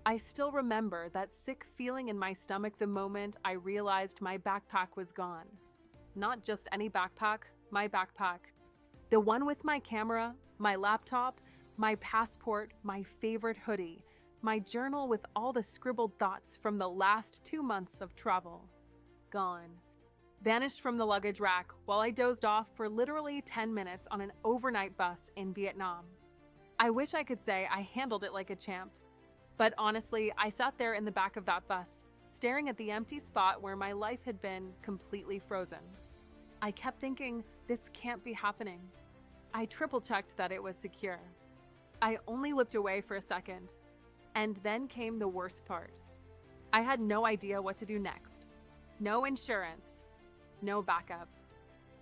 I still remember that sick feeling in my stomach the moment I realized my backpack was gone. Not just any backpack, my backpack. The one with my camera, my laptop, my passport, my favorite hoodie, my journal with all the scribbled thoughts from the last 2 months of travel. Gone. Vanished from the luggage rack while I dozed off for literally 10 minutes on an overnight bus in Vietnam. I wish I could say I handled it like a champ. But honestly, I sat there in the back of that bus, staring at the empty spot where my life had been completely frozen. I kept thinking, this can't be happening. I triple-checked that it was secure. I only looked away for a second, and then came the worst part. I had no idea what to do next. No insurance. No backup.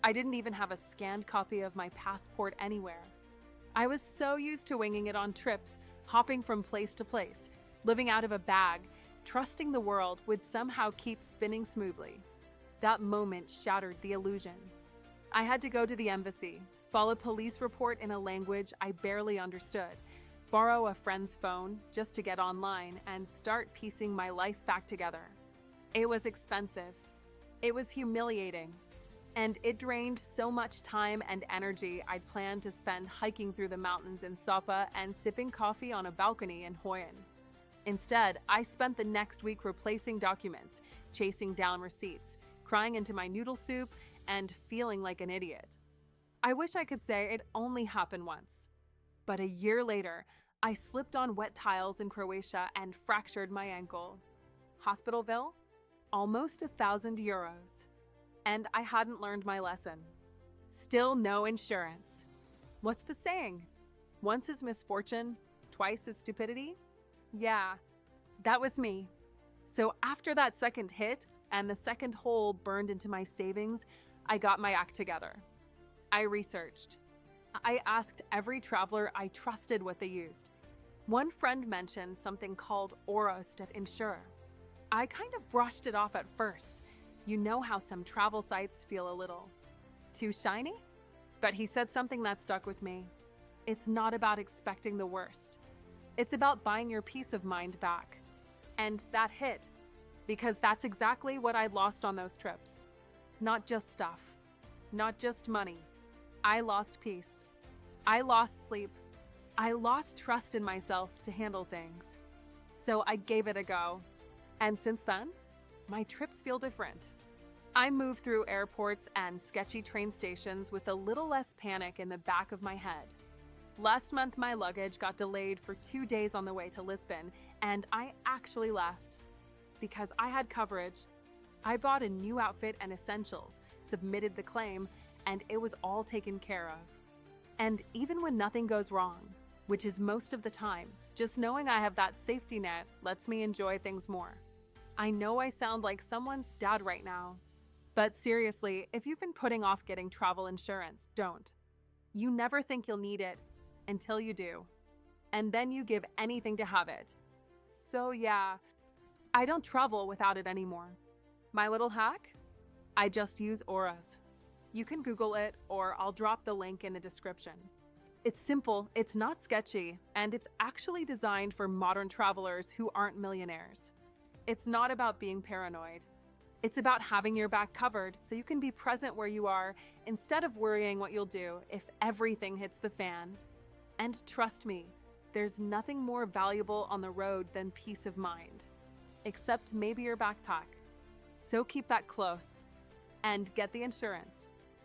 I didn't even have a scanned copy of my passport anywhere. I was so used to winging it on trips, hopping from place to place, living out of a bag, trusting the world would somehow keep spinning smoothly. That moment shattered the illusion. I had to go to the embassy, file a police report in a language I barely understood, borrow a friend's phone just to get online, and start piecing my life back together. It was expensive. It was humiliating. And it drained so much time and energy I'd planned to spend hiking through the mountains in Sapa and sipping coffee on a balcony in Hoi An. Instead, I spent the next week replacing documents, chasing down receipts, crying into my noodle soup, and feeling like an idiot. I wish I could say it only happened once. But a year later, I slipped on wet tiles in Croatia and fractured my ankle. Hospital bill? Almost €1,000. And I hadn't learned my lesson. Still no insurance. What's the saying? Once is misfortune, twice is stupidity? Yeah, that was me. So after that second hit and the second hole burned into my savings, I got my act together. I researched. I asked every traveler I trusted what they used. One friend mentioned something called reimbursed at Insure. I kind of brushed it off at first. You know how some travel sites feel a little too shiny? But he said something that stuck with me. It's not about expecting the worst. It's about buying your peace of mind back. And that hit, because that's exactly what I'd lost on those trips. Not just stuff, not just money. I lost peace. I lost sleep. I lost trust in myself to handle things. So I gave it a go. And since then, my trips feel different. I move through airports and sketchy train stations with a little less panic in the back of my head. Last month, my luggage got delayed for 2 days on the way to Lisbon, and I actually left. Because I had coverage, I bought a new outfit and essentials, submitted the claim, and it was all taken care of. And even when nothing goes wrong, which is most of the time, just knowing I have that safety net lets me enjoy things more. I know I sound like someone's dad right now, but seriously, if you've been putting off getting travel insurance, don't. You never think you'll need it until you do, and then you give anything to have it. So yeah, I don't travel without it anymore. My little hack? I just use Auras. You can Google it, or I'll drop the link in the description. It's simple, it's not sketchy, and it's actually designed for modern travelers who aren't millionaires. It's not about being paranoid. It's about having your back covered so you can be present where you are instead of worrying what you'll do if everything hits the fan. And trust me, there's nothing more valuable on the road than peace of mind. Except maybe your backpack. So keep that close and get the insurance.